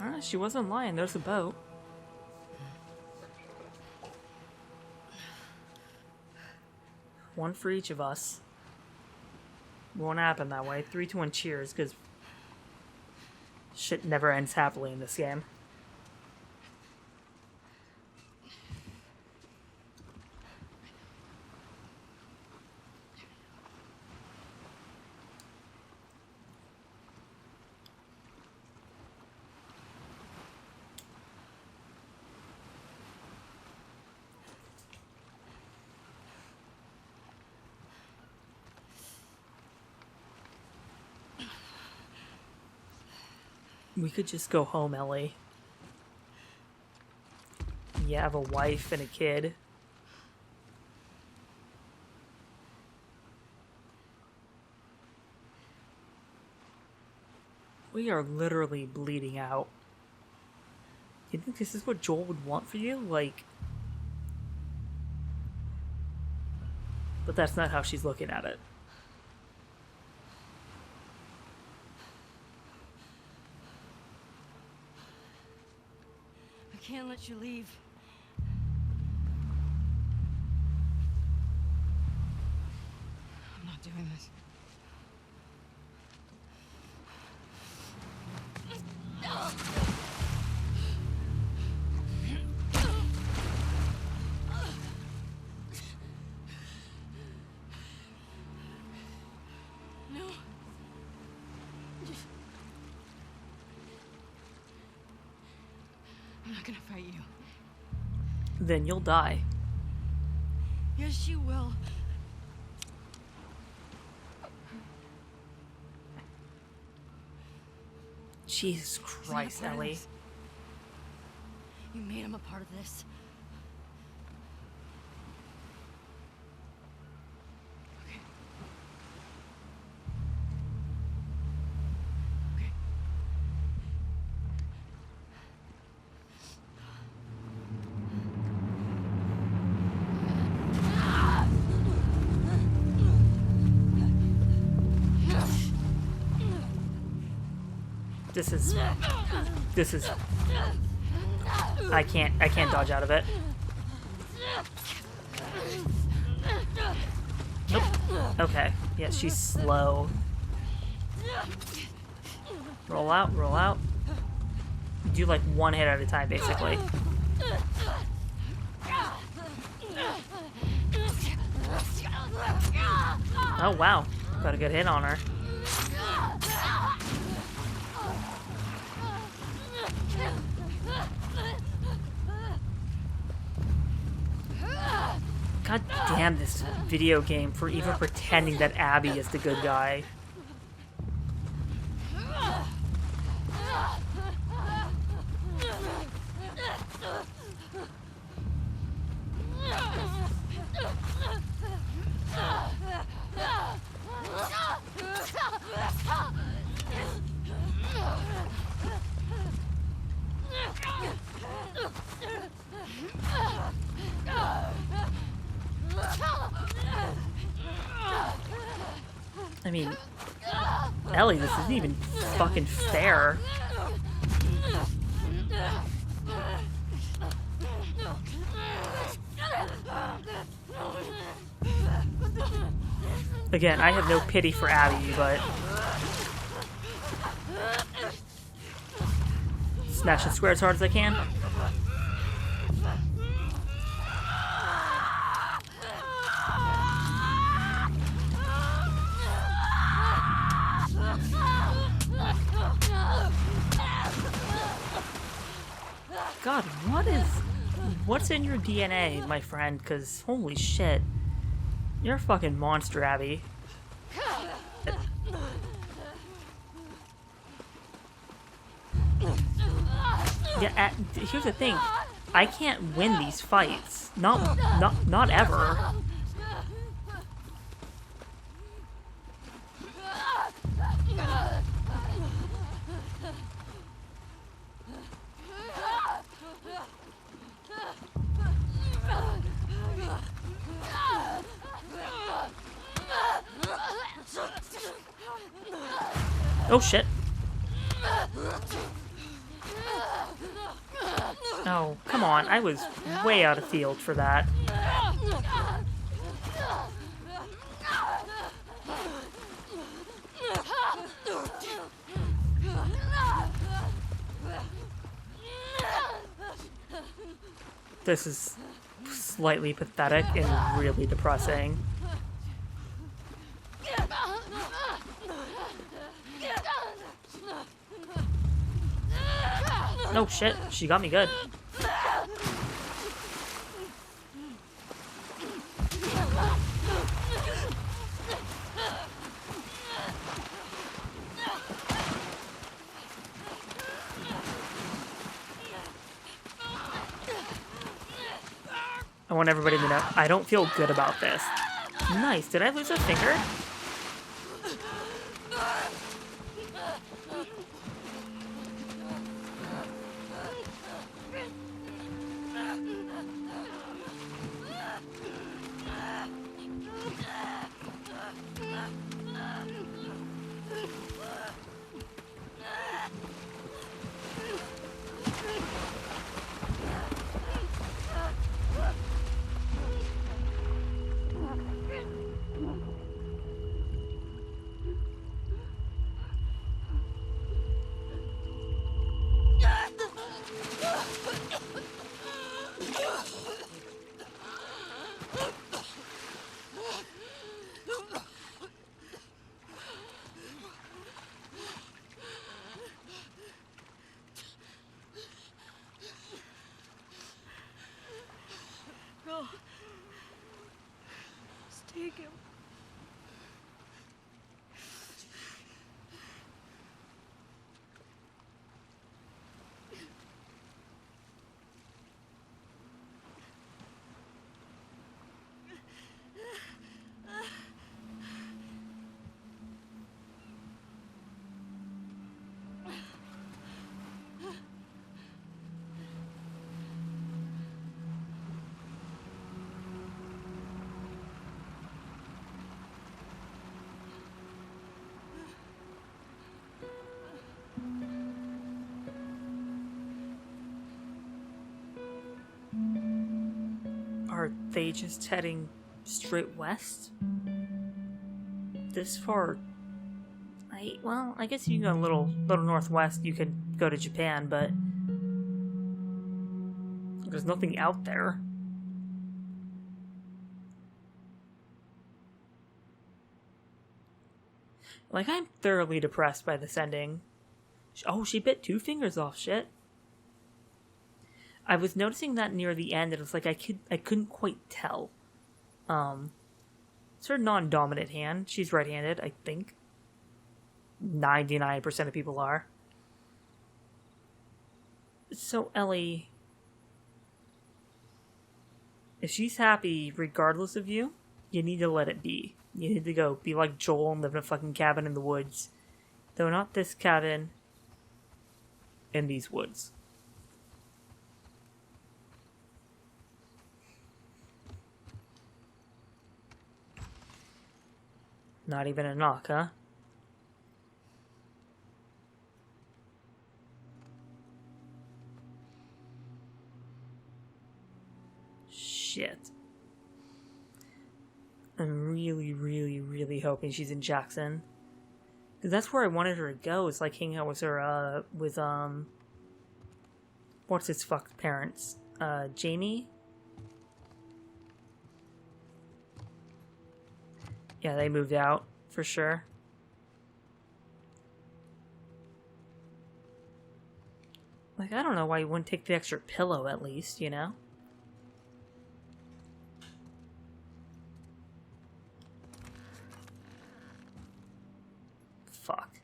Alright, she wasn't lying. There's a boat. One for each of us. Won't happen that way. 3, 2, 1 cheers, because shit never ends happily in this game. We could just go home, Ellie. You have a wife and a kid. We are literally bleeding out. You think this is what Joel would want for you? Like... But that's not how she's looking at it. I can't let you leave. I'm not doing this. No. I'm not gonna fight you. Then you'll die. Yes, you will. Jesus Christ, Ellie. You made him a part of this. Okay. Okay. This is I can't dodge out of it. Nope. Okay. Yeah, she's slow. Roll out, roll out. Do like one hit at a time, basically. Oh wow, got a good hit on her. God damn this video game for even pretending that Abby is the good guy. I mean, Ellie, this isn't even fucking fair. Again, I have no pity for Abby, but... Smash the square as hard as I can. God, what's in your DNA, my friend? Because holy shit, you're a fucking monster, Abby. Yeah, here's the thing, I can't win these fights. Not ever. Oh shit. Oh, come on. I was way out of field for that. This is slightly pathetic and really depressing. Oh shit, she got me good. I want everybody to know, I don't feel good about this. Nice, did I lose a finger? Go. Just take him. Are they just heading straight west? This far? Well, I guess you can go a little northwest, you could go to Japan, but there's nothing out there. Like, I'm thoroughly depressed by this ending. Oh, she bit 2 fingers off, shit. I was noticing that near the end, it was like I couldn't quite tell. It's her non-dominant hand. She's right-handed, I think. 99% of people are. So, Ellie, if she's happy regardless of you, you need to let it be. You need to go be like Joel and live in a fucking cabin in the woods. Though not this cabin, in these woods. Not even a knock, huh? Shit. I'm really, really, really hoping she's in Jackson. Because that's where I wanted her to go, is like hang out with her, what's his fucked parents? Jamie? Yeah, they moved out, for sure. Like, I don't know why you wouldn't take the extra pillow, at least, you know? Fuck.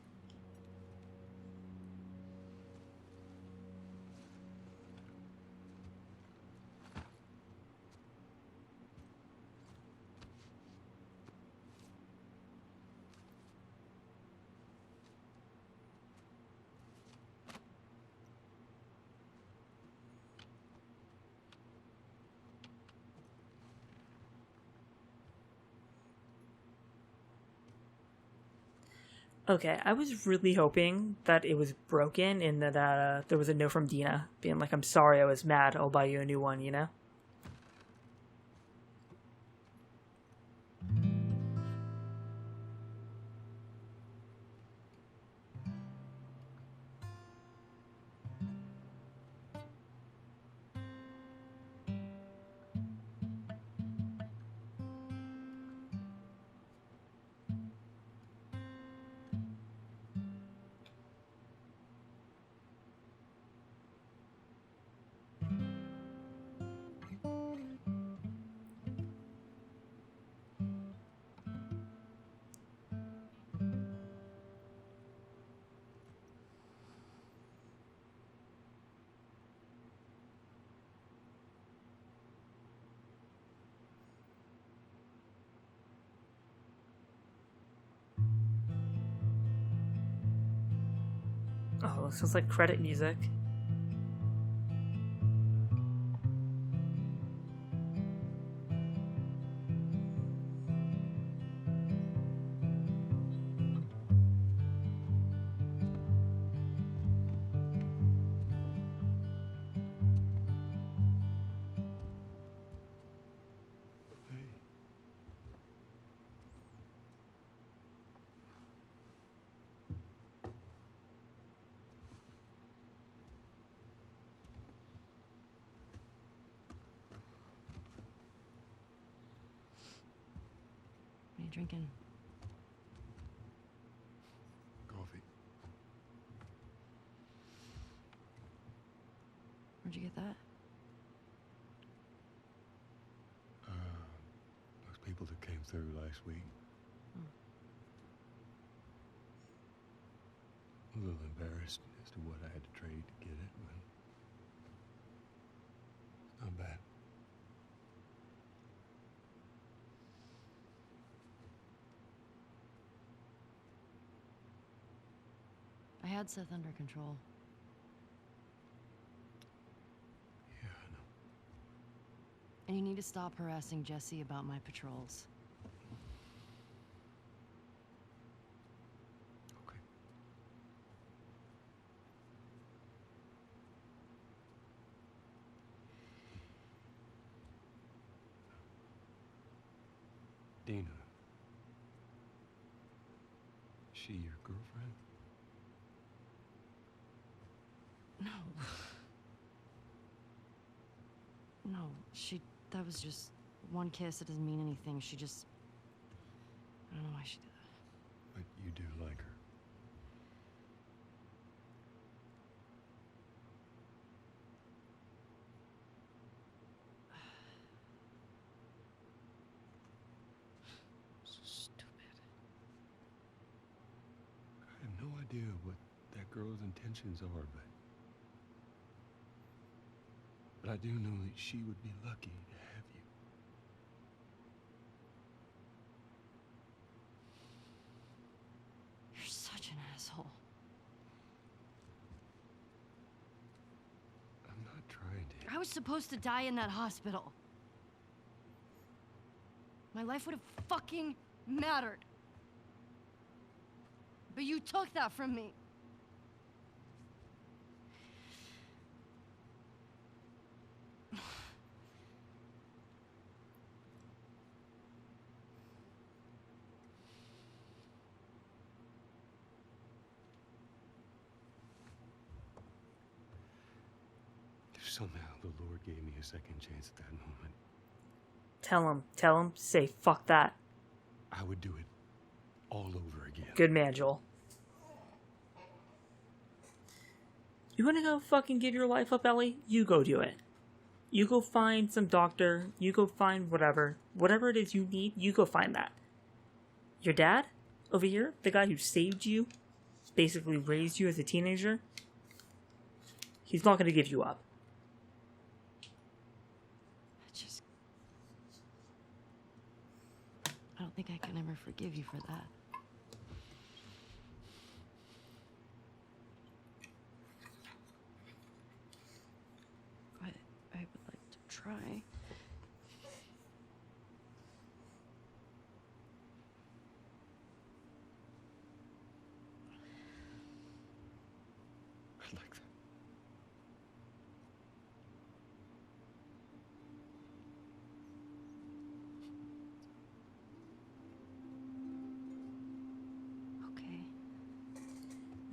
Okay, I was really hoping that it was broken and that there was a note from Dina being like, I'm sorry, I was mad, I'll buy you a new one, you know? Oh, sounds like credit music. What are you drinking? Coffee. Where'd you get that? Those people that came through last week. A little embarrassed as to what I had to trade to get it, but it's not bad. I had Seth under control. Yeah, I know. And you need to stop harassing Jesse about my patrols. Okay. Dina. Is she your girlfriend? No. No, that was just one kiss. It doesn't mean anything. I don't know why she did that. But you do like her. So stupid. I have no idea what that girl's intentions are, but I do know that she would be lucky to have you. You're such an asshole. I'm not trying to. I was supposed to die in that hospital. My life would have fucking mattered. But you took that from me. If somehow the Lord gave me a second chance at that moment, Tell him, say, fuck that. I would do it all over again. Good man, Joel. You wanna go fucking give your life up, Ellie? You go do it. You go find some doctor, you go find whatever it is you need, you go find that. Your dad, over here, the guy who saved you, basically raised you as a teenager, he's not gonna give you up. I don't think I can ever forgive you for that. But I would like to try.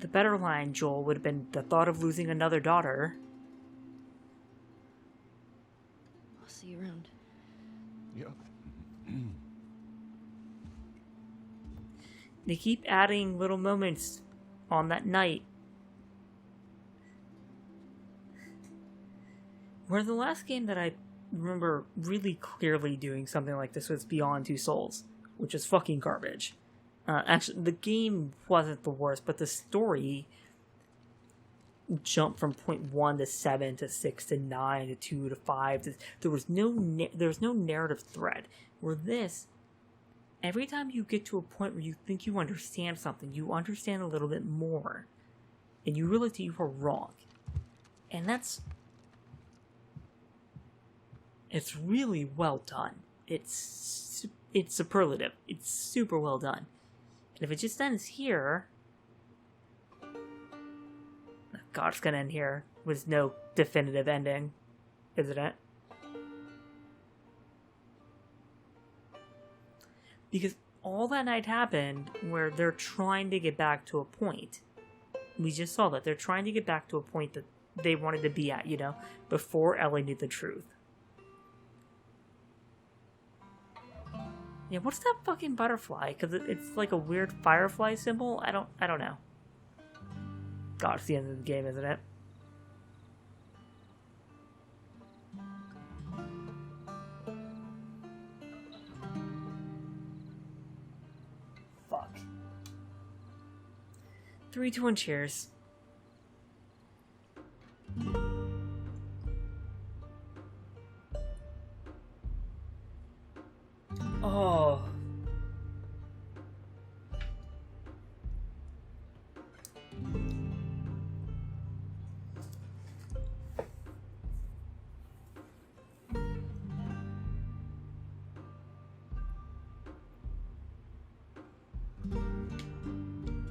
The better line, Joel, would have been the thought of losing another daughter. I'll see you around. Yeah. They keep adding little moments on that night. Where the last game that I remember really clearly doing something like this was Beyond Two Souls, which is fucking garbage. Actually, the game wasn't the worst, but the story jumped from point 1 to 7 to 6 to 9 to 2 to 5. There was no narrative thread. Where this, every time you get to a point where you think you understand something, you understand a little bit more, and you realize that you were wrong. And it's really well done. It's superlative. It's super well done. And if it just ends here, God, it's gonna end here with no definitive ending, isn't it? Because all that night happened where they're trying to get back to a point. We just saw that. They're trying to get back to a point that they wanted to be at, before Ellie knew the truth. Yeah, what's that fucking butterfly? Because it's like a weird firefly symbol? I don't know. God, it's the end of the game, isn't it? Fuck. 3, 2, 1, cheers. Oh.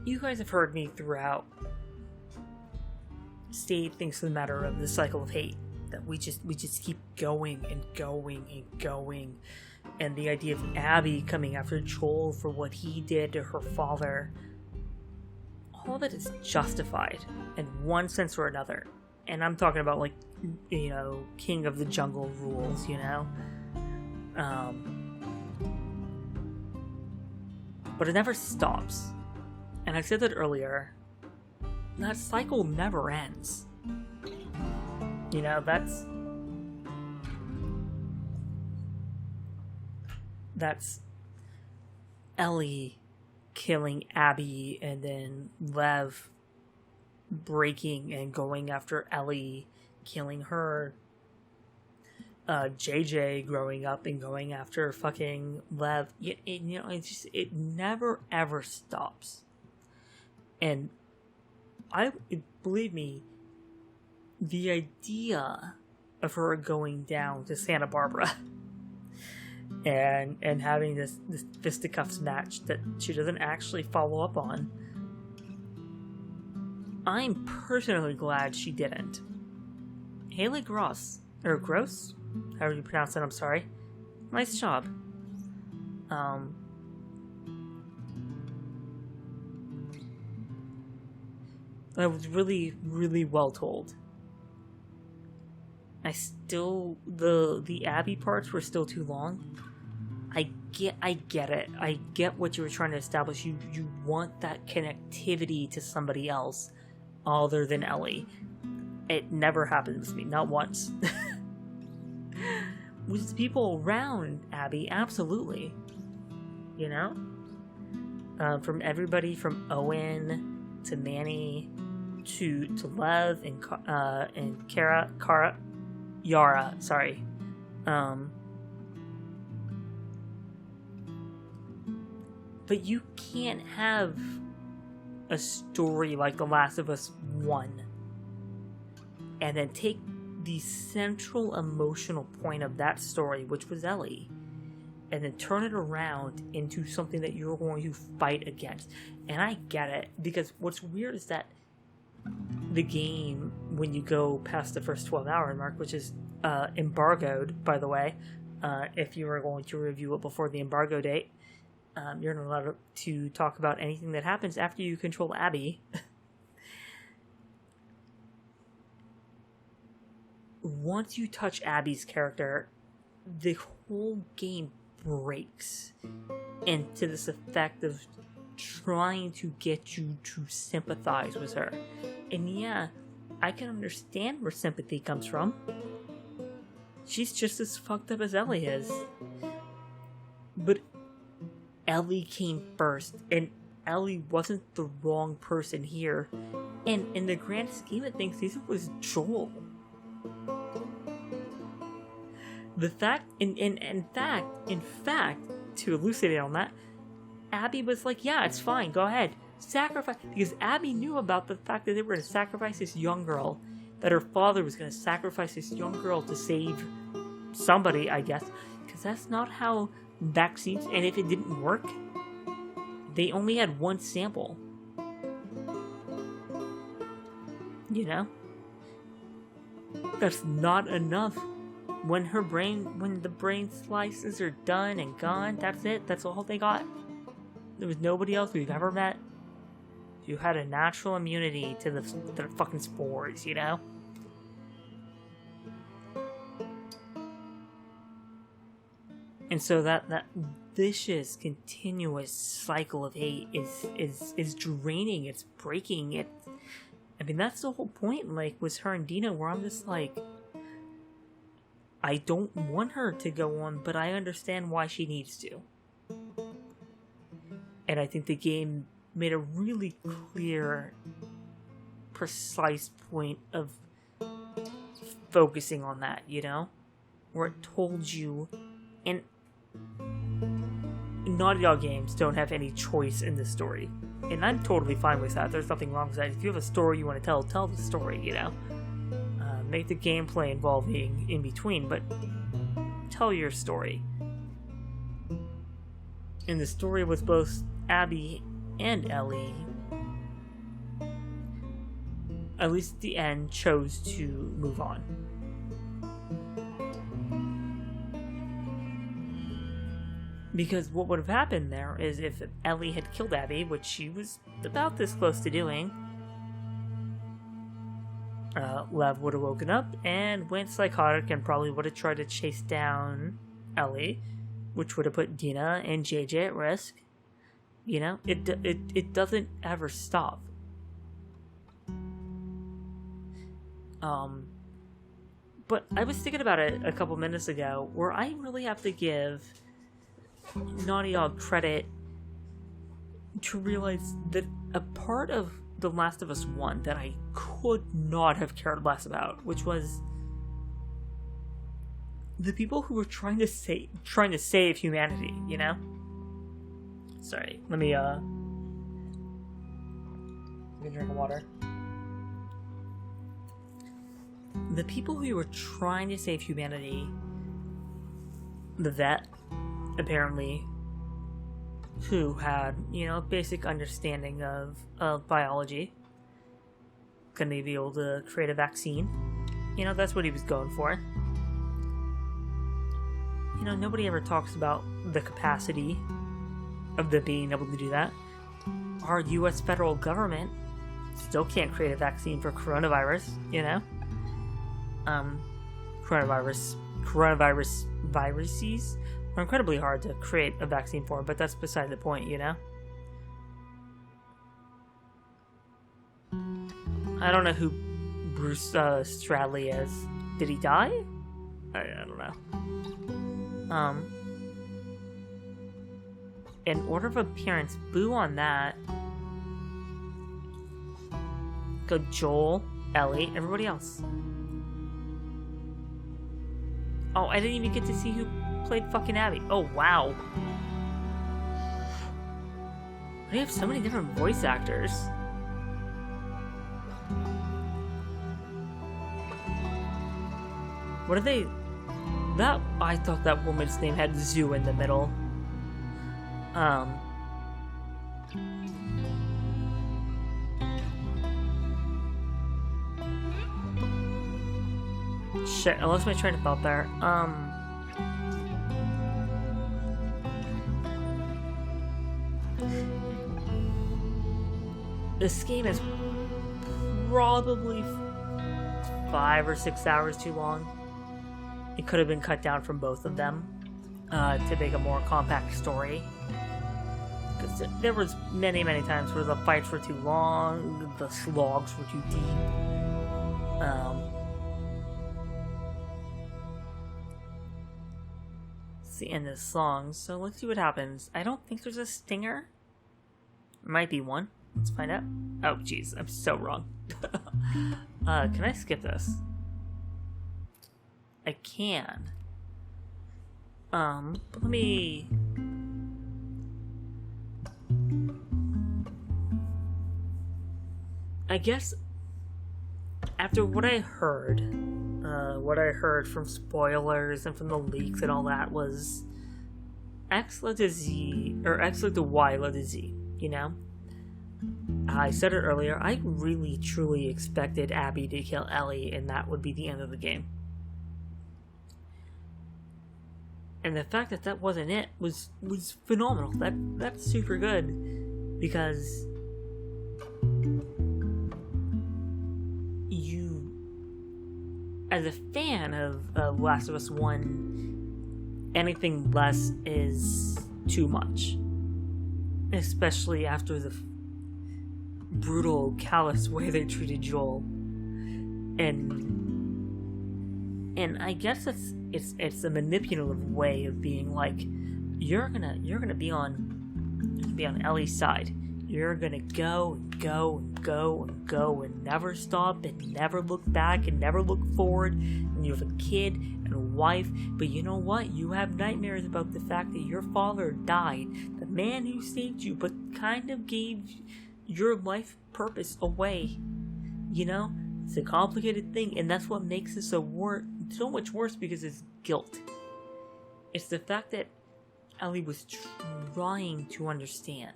You guys have heard me throughout state things to the matter of the cycle of hate, that we just keep going and going and going. And the idea of Abby coming after Joel for what he did to her father, all that is justified in one sense or another. And I'm talking about, like, king of the jungle rules, But it never stops. And I said that earlier, that cycle never ends. That's Ellie killing Abby, and then Lev breaking and going after Ellie, killing her. JJ growing up and going after fucking Lev. It never ever stops. And believe me, the idea of her going down to Santa Barbara and having this fisticuffs match that she doesn't actually follow up on, I'm personally glad she didn't. Haley Gross, however you pronounce it, I'm sorry. Nice job. It was really, really well told. The Abby parts were still too long. I get it. I get what you were trying to establish. You want that connectivity to somebody else other than Ellie. It never happens with me, not once. With the people around Abby, absolutely. From everybody from Owen to Manny to Lev and Yara, sorry. But you can't have a story like The Last of Us 1 and then take the central emotional point of that story, which was Ellie, and then turn it around into something that you're going to fight against. And I get it, because what's weird is that the game, when you go past the first 12-hour mark, which is embargoed, by the way, if you were going to review it before the embargo date, you're not allowed to talk about anything that happens after you control Abby. once you touch Abby's character, the whole game breaks into this effect of trying to get you to sympathize with her. And yeah, I can understand where sympathy comes from. She's just as fucked up as Ellie is. But Ellie came first, and Ellie wasn't the wrong person here. And in the grand scheme of things, this was Joel. The fact, in fact, to elucidate on that, Abby was like, yeah, it's fine, go ahead. Sacrifice, because Abby knew about the fact that they were going to sacrifice this young girl, that her father was going to sacrifice this young girl to save somebody, I guess, because that's not how vaccines, and if it didn't work, they only had one sample. You know? That's not enough. When the brain slices are done and gone, that's it, that's all they got. There was nobody else we've ever met who had a natural immunity to the fucking spores, you know? And so that vicious, continuous cycle of hate is draining, it's breaking it. I mean, that's the whole point, like, with her and Dina, where I'm just like, I don't want her to go on, but I understand why she needs to. And I think the game made a really clear, precise point of focusing on that, you know? Where it told you, and Naughty Dog games don't have any choice in the story. And I'm totally fine with that. There's nothing wrong with that. If you have a story you want to tell the story, you know? Make the gameplay involving in between, but tell your story. And the story with both Abby and Ellie, at least at the end, chose to move on. Because what would have happened there is if Ellie had killed Abby, which she was about this close to doing, Lev would have woken up and went psychotic and probably would have tried to chase down Ellie, which would have put Dina and JJ at risk. You know, it doesn't ever stop. But I was thinking about it a couple minutes ago, where I really have to give Naughty Dog credit to realize that a part of The Last of Us 1 that I could not have cared less about, which was the people who were trying to save humanity, you know? Sorry, let me drink of water. The people who were trying to save humanity, the vet, apparently, who had, you know, a basic understanding of biology, gonna be able to create a vaccine. You know, that's what he was going for. You know, nobody ever talks about the capacity of them being able to do that. Our US federal government still can't create a vaccine for coronavirus, you know? Coronavirus viruses are incredibly hard to create a vaccine for, but that's beside the point, you know? I don't know who Bruce Stradley is. Did he die? I don't know. In order of appearance, boo on that. Go Joel, Ellie, everybody else. Oh, I didn't even get to see who played fucking Abby. Oh, wow. They have so many different voice actors. What are they? That, I thought that woman's name had Zoo in the middle. Shit, I lost my train of thought there. This game is probably 5 or 6 hours too long. It could have been cut down from both of them to make a more compact story. Because there was many times where the fights were too long, the slogs were too deep. It's the end of the song, so let's see what happens. I don't think there's a stinger. Might be one. Let's find out. Oh, jeez, I'm so wrong. Can I skip this? I can. Let me... I guess after what I heard from spoilers and from the leaks and all that was X led to Z, or X led to Y led to Z, you know? I said it earlier, I really truly expected Abby to kill Ellie and that would be the end of the game. And the fact that that wasn't it was phenomenal. That's super good, because you, as a fan of Last of Us 1, anything less is too much. Especially after the brutal, callous way they treated Joel. And I guess it's a manipulative way of being like, you're gonna be on Ellie's side. You're gonna go and go and go and go and never stop and never look back and never look forward. And you have a kid and a wife, but you know what? You have nightmares about the fact that your father died, the man who saved you, but kind of gave your life purpose away. You know, it's a complicated thing, and that's what makes it so much worse, because it's guilt. It's the fact that Ellie was trying to understand,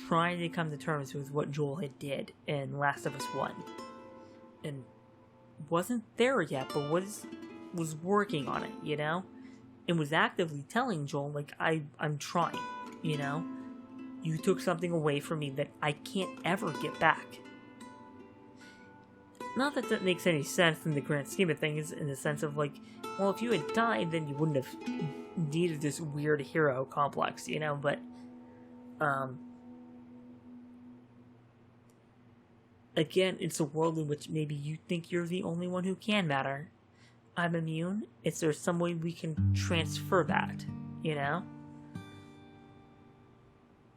trying to come to terms with what Joel had did in Last of Us 1, and wasn't there yet, but was working on it, you know, and was actively telling Joel, like, I'm trying, you know, you took something away from me that I can't ever get back. Not that that makes any sense in the grand scheme of things, in the sense of, like, well, if you had died, then you wouldn't have needed this weird hero complex, you know, but, again, it's a world in which maybe you think you're the only one who can matter. I'm immune. Is there some way we can transfer that, you know?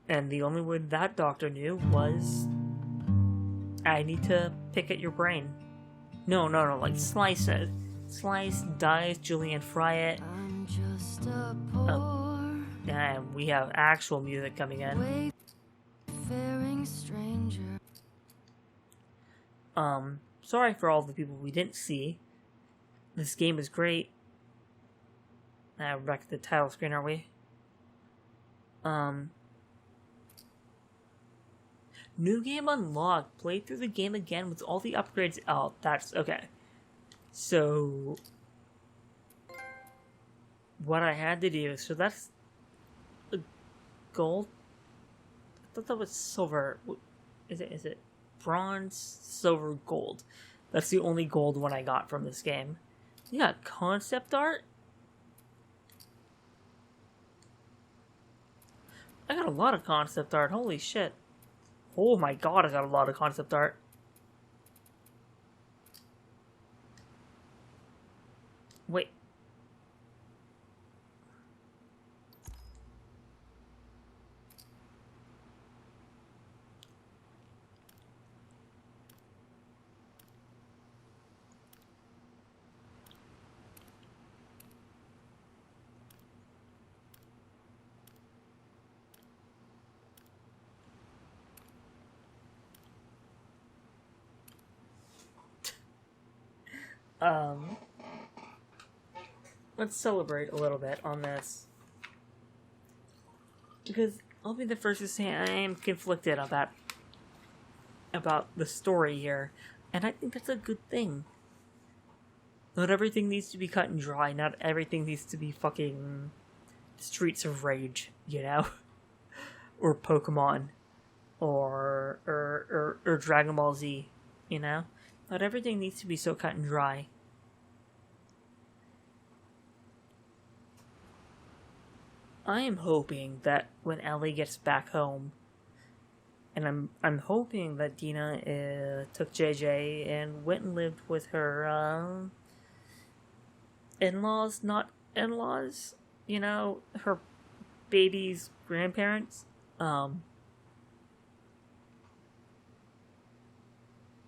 And the only way that doctor knew was, I need to pick at your brain. No, like slice it. Slice, dice, julienne fry it. I'm just a poor, and we have actual music coming in. wayfaring stranger. Sorry for all the people we didn't see. This game is great. We're back at the title screen, are we? New game unlocked. Play through the game again with all the upgrades. Oh, that's okay. So, what I had to do. So that's gold. I thought that was silver. Is it bronze, silver, gold? That's the only gold one I got from this game. You got concept art. I got a lot of concept art. Holy shit. Oh my god, I got a lot of concept art. Wait. Let's celebrate a little bit on this. Because I'll be the first to say I am conflicted about the story here. And I think that's a good thing. Not everything needs to be cut and dry. Not everything needs to be fucking Streets of Rage, you know? Or Pokemon. Or Dragon Ball Z, you know? Not everything needs to be so cut and dry. I am hoping that when Ellie gets back home, and I'm hoping that Dina took JJ and went and lived with her in-laws, not in-laws, her baby's grandparents.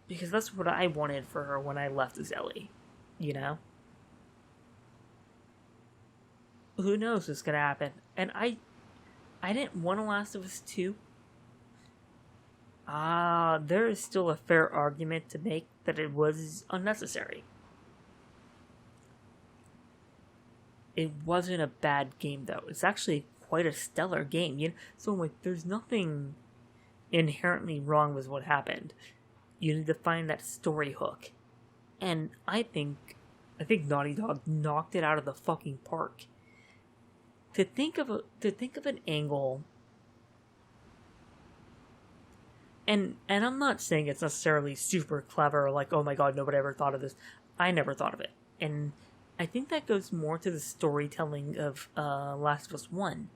Because that's what I wanted for her when I left as Ellie, Who knows what's gonna happen? And I didn't want a Last of Us 2. There is still a fair argument to make that it was unnecessary. It wasn't a bad game, though. It's actually quite a stellar game. So, there's nothing inherently wrong with what happened. You need to find that story hook. And I think Naughty Dog knocked it out of the fucking park. To think of an angle, and I'm not saying it's necessarily super clever, like, oh my god, nobody ever thought of this. I never thought of it. And I think that goes more to the storytelling of Last of Us 1.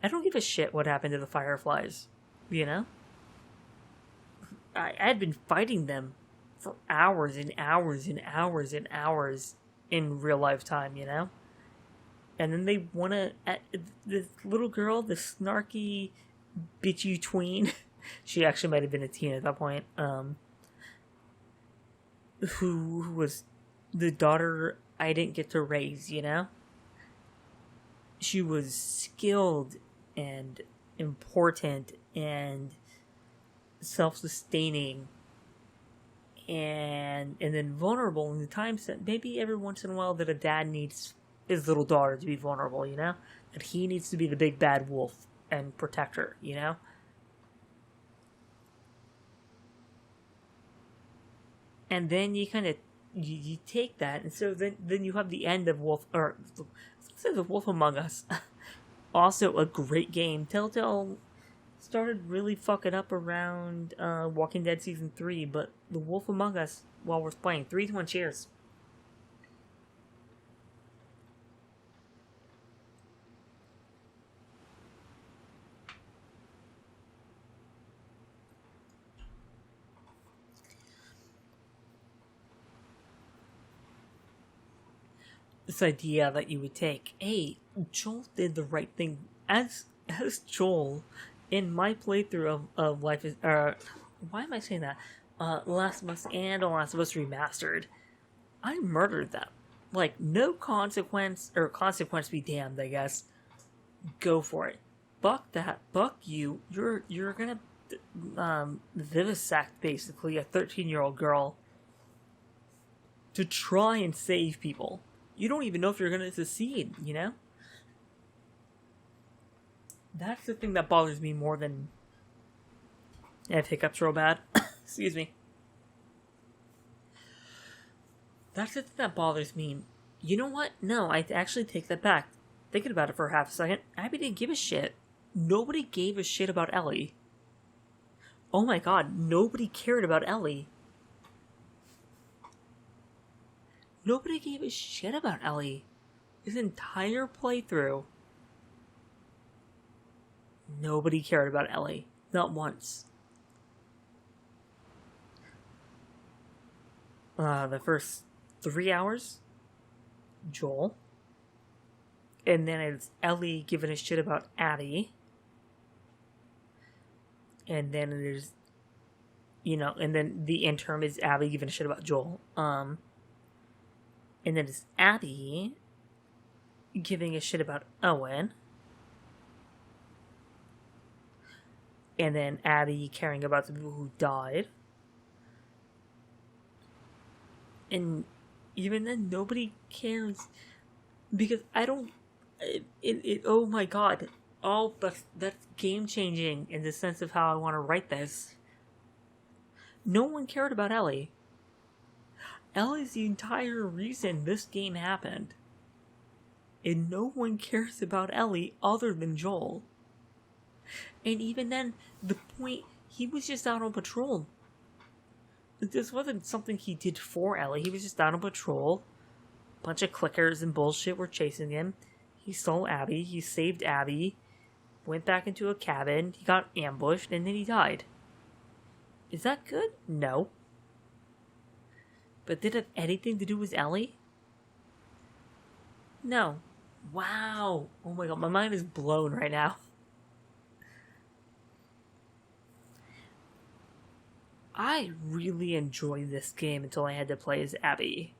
I don't give a shit what happened to the Fireflies, I had been fighting them for hours and hours and hours and hours in real life time, And then they want to... This little girl, this snarky, bitchy tween... She actually might have been a teen at that point. Who was the daughter I didn't get to raise, She was skilled and important and self-sustaining and then vulnerable in the times that maybe every once in a while that a dad needs his little daughter to be vulnerable, That he needs to be the big bad wolf and protect her, And then you kind of you take that, and so then you have the end of Wolf, or the Wolf Among Us. Also a great game. Telltale started really fucking up around Walking Dead Season 3, but The Wolf Among Us, while we're playing, 3, 2, 1, cheers. This idea that you would take, hey, Joel did the right thing. As Joel, in my playthrough of Life is... why am I saying that? Last of Us and Last of Us Remastered, I murdered them. No consequence, or consequence be damned, I guess. Go for it. Fuck that. Fuck you. You're gonna vivisect, basically, a 13-year-old girl to try and save people. You don't even know if you're gonna succeed, That's the thing that bothers me more than... I have hiccups real bad. Excuse me. That's the thing that bothers me. You know what? No, I actually take that back. Thinking about it for half a second, Abby didn't give a shit. Nobody gave a shit about Ellie. Oh my god, nobody cared about Ellie. Nobody gave a shit about Ellie. His entire playthrough. Nobody cared about Ellie. Not once. The first 3 hours, Joel. And then it's Ellie giving a shit about Abby. And then there's, and then the interim is Abby giving a shit about Joel. And then it's Abby giving a shit about Owen. And then Abby caring about the people who died. And even then, nobody cares. Because I don't... oh my god. Oh, that's game-changing in the sense of how I want to write this. No one cared about Ellie. Ellie's the entire reason this game happened. And no one cares about Ellie other than Joel. And even then, the point, he was just out on patrol. This wasn't something he did for Ellie. He was just out on patrol. A bunch of clickers and bullshit were chasing him. He stole Abby. He saved Abby. Went back into a cabin. He got ambushed, and then he died. Is that good? No. But did it have anything to do with Ellie? No. Wow. Oh my god, my mind is blown right now. I really enjoyed this game until I had to play as Abby.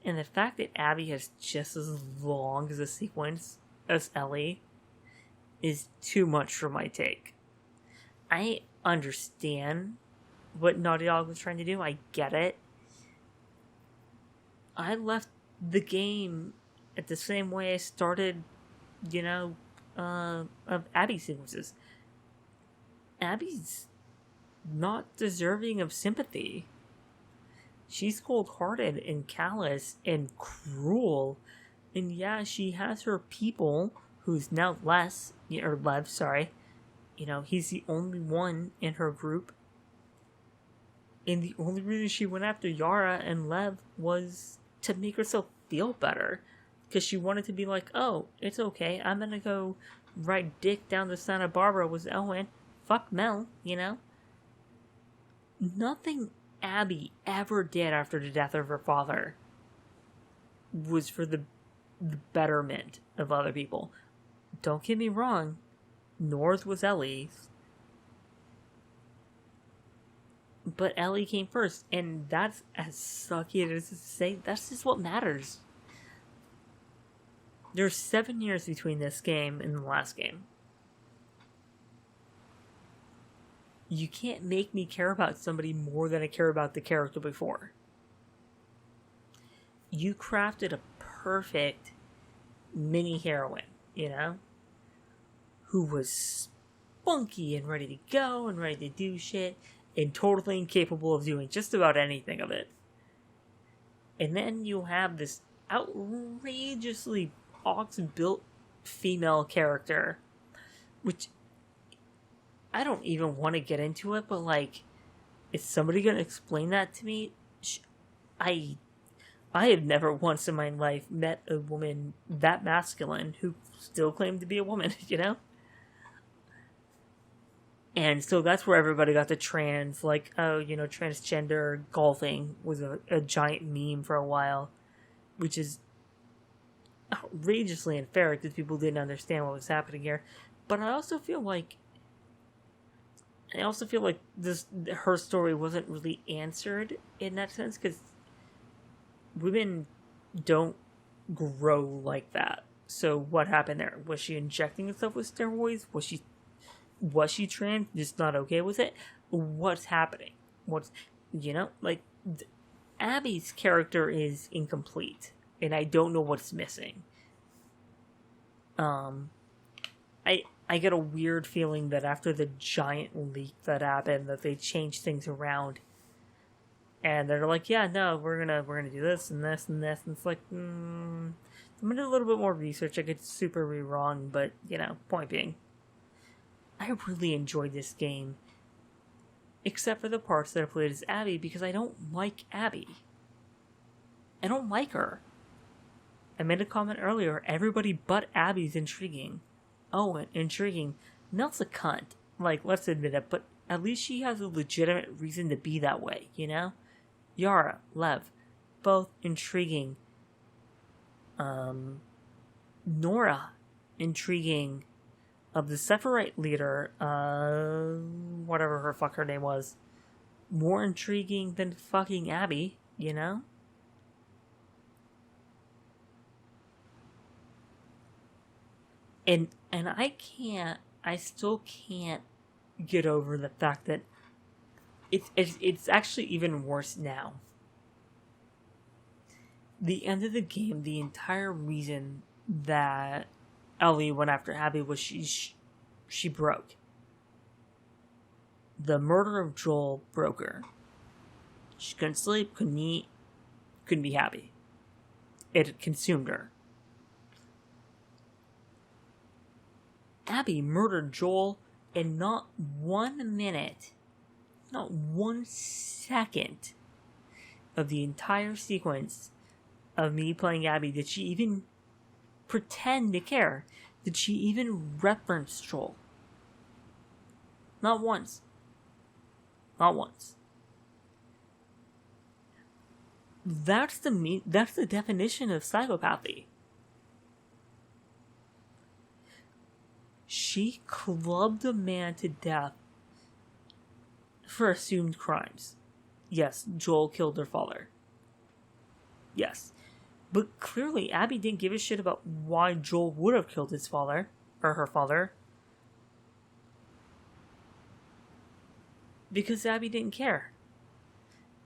And the fact that Abby has just as long as a sequence as Ellie is too much for my take. I understand what Naughty Dog was trying to do. I get it. I left the game at the same way I started, of Abby's sequences. Abby's not deserving of sympathy. She's cold-hearted and callous and cruel. And yeah, she has her people, who's now Lev, sorry. He's the only one in her group. And the only reason she went after Yara and Lev was to make herself feel better. Because she wanted to be like, oh, it's okay. I'm going to go ride dick down to Santa Barbara with Owen. Fuck Mel, Nothing Abby ever did after the death of her father was for the betterment of other people. Don't get me wrong. North was Ellie's. But Ellie came first, and that's as sucky as it is to say. That's just what matters. There's 7 years between this game and the last game. You can't make me care about somebody more than I care about the character before. You crafted a perfect mini heroine, who was spunky and ready to go and ready to do shit and totally incapable of doing just about anything of it. And then you have this outrageously ox-built female character, which I don't even want to get into it, but is somebody going to explain that to me? I have never once in my life met a woman that masculine who still claimed to be a woman, And so that's where everybody got the trans, transgender golfing was a giant meme for a while, which is outrageously unfair because people didn't understand what was happening here. But I also feel like her story wasn't really answered in that sense, because women don't grow like that. So what happened there? Was she injecting herself with steroids? Was she trans? Just not okay with it? What's happening? Abby's character is incomplete, and I don't know what's missing. I get a weird feeling that after the giant leak that happened, that they changed things around, and they're like, "Yeah, no, we're gonna do this and this and this," and it's like, I'm gonna do a little bit more research. I could super be wrong, but point being, I really enjoyed this game, except for the parts that I played as Abby, because I don't like Abby. I don't like her. I made a comment earlier. Everybody but Abby's intriguing. Owen, intriguing. Mel's a cunt. Let's admit it, but at least she has a legitimate reason to be that way, Yara, Lev, both intriguing. Nora, intriguing. Of the Sephirite leader, whatever her name was, more intriguing than fucking Abby, And I still can't get over the fact that it's actually even worse now. The end of the game, the entire reason that Ellie went after Abby was she broke. The murder of Joel broke her. She couldn't sleep, couldn't eat, couldn't be happy. It consumed her. Abby murdered Joel in not 1 minute, not 1 second of the entire sequence of me playing Abby did she even pretend to care? Did she even reference Joel? Not once. Not once. That's the definition of psychopathy. She clubbed a man to death for assumed crimes. Yes, Joel killed her father. Yes. But clearly, Abby didn't give a shit about why Joel would have killed his father, or her father. Because Abby didn't care.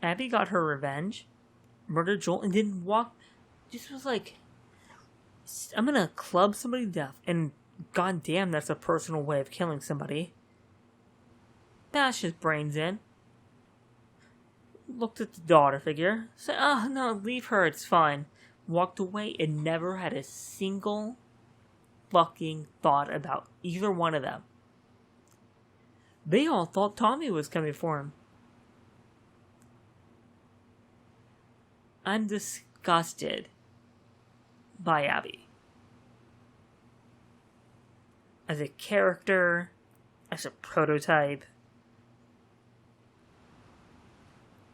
Abby got her revenge, murdered Joel, and didn't walk. This was like, I'm gonna club somebody to death, and goddamn, that's a personal way of killing somebody. Bash his brains in. Looked at the daughter figure. Said, oh no, leave her, it's fine. Walked away and never had a single fucking thought about either one of them. They all thought Tommy was coming for him. I'm disgusted by Abby. As a character, as a prototype,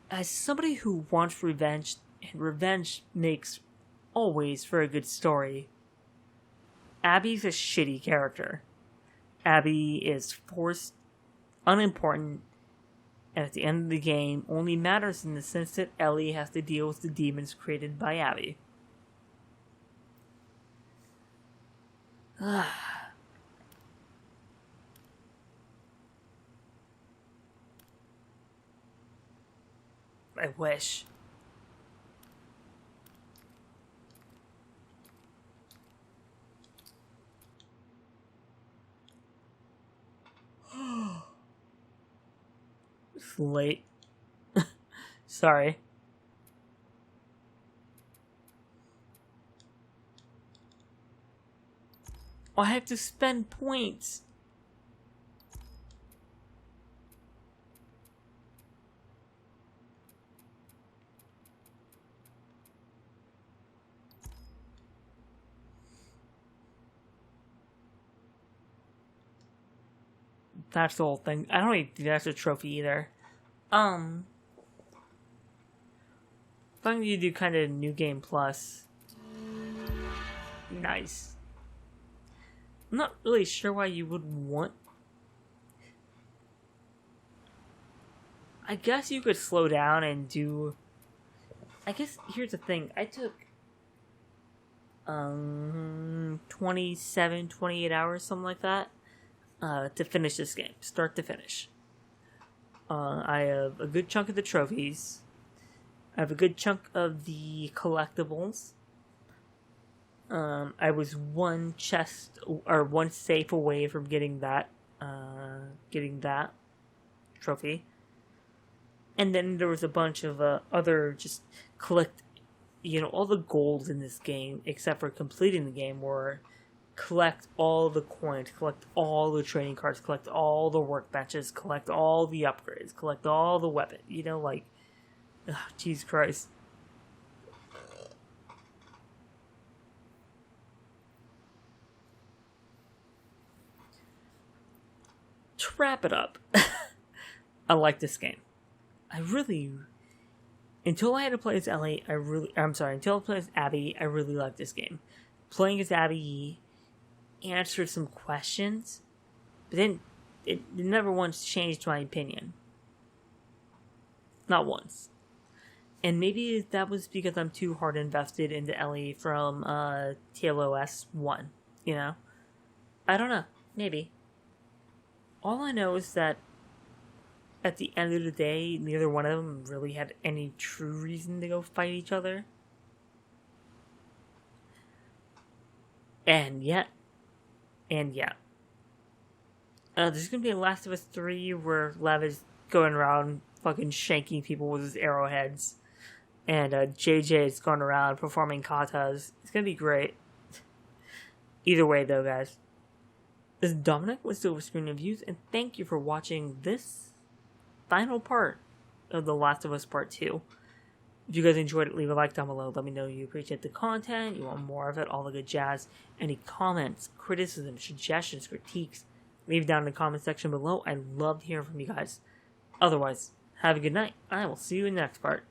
as somebody who wants revenge, and revenge makes always for a good story, Abby's a shitty character. Abby is forced, unimportant, and at the end of the game only matters in the sense that Ellie has to deal with the demons created by Abby. I wish. It's late. Sorry. I have to spend points. That's the whole thing. I don't even think that's a trophy either. I'm gonna do kind of New Game Plus. Nice. I'm not really sure why you would want... I guess you could slow down and do... I guess here's the thing. I took 27, 28 hours, something like that, to finish this game, start to finish. I have a good chunk of the trophies. I have a good chunk of the collectibles. I was one chest or one safe away from getting that trophy. And then there was a bunch of other just collect, all the goals in this game, except for completing the game, were collect all the coins, collect all the trading cards, collect all the workbenches, collect all the upgrades, collect all the weapons, Jesus Christ. To wrap it up, I like this game. Until I had to play as Ellie, until I played as Abby, I really liked this game. Playing as Abby answered some questions, but then it never once changed my opinion. Not once. And maybe that was because I'm too hard invested into Ellie from TLOS 1, I don't know. Maybe. All I know is that at the end of the day, neither one of them really had any true reason to go fight each other. And yet. There's gonna be a Last of Us 3 where Lev is going around fucking shanking people with his arrowheads. And JJ is going around performing katas. It's gonna be great. Either way, though, guys. This is Dominic with Silver Screen Reviews, and thank you for watching this final part of The Last of Us Part 2. If you guys enjoyed it, leave a like down below. Let me know you appreciate the content, you want more of it, all the good jazz. Any comments, criticisms, suggestions, critiques, leave down in the comment section below. I love hearing from you guys. Otherwise, have a good night. I will see you in the next part.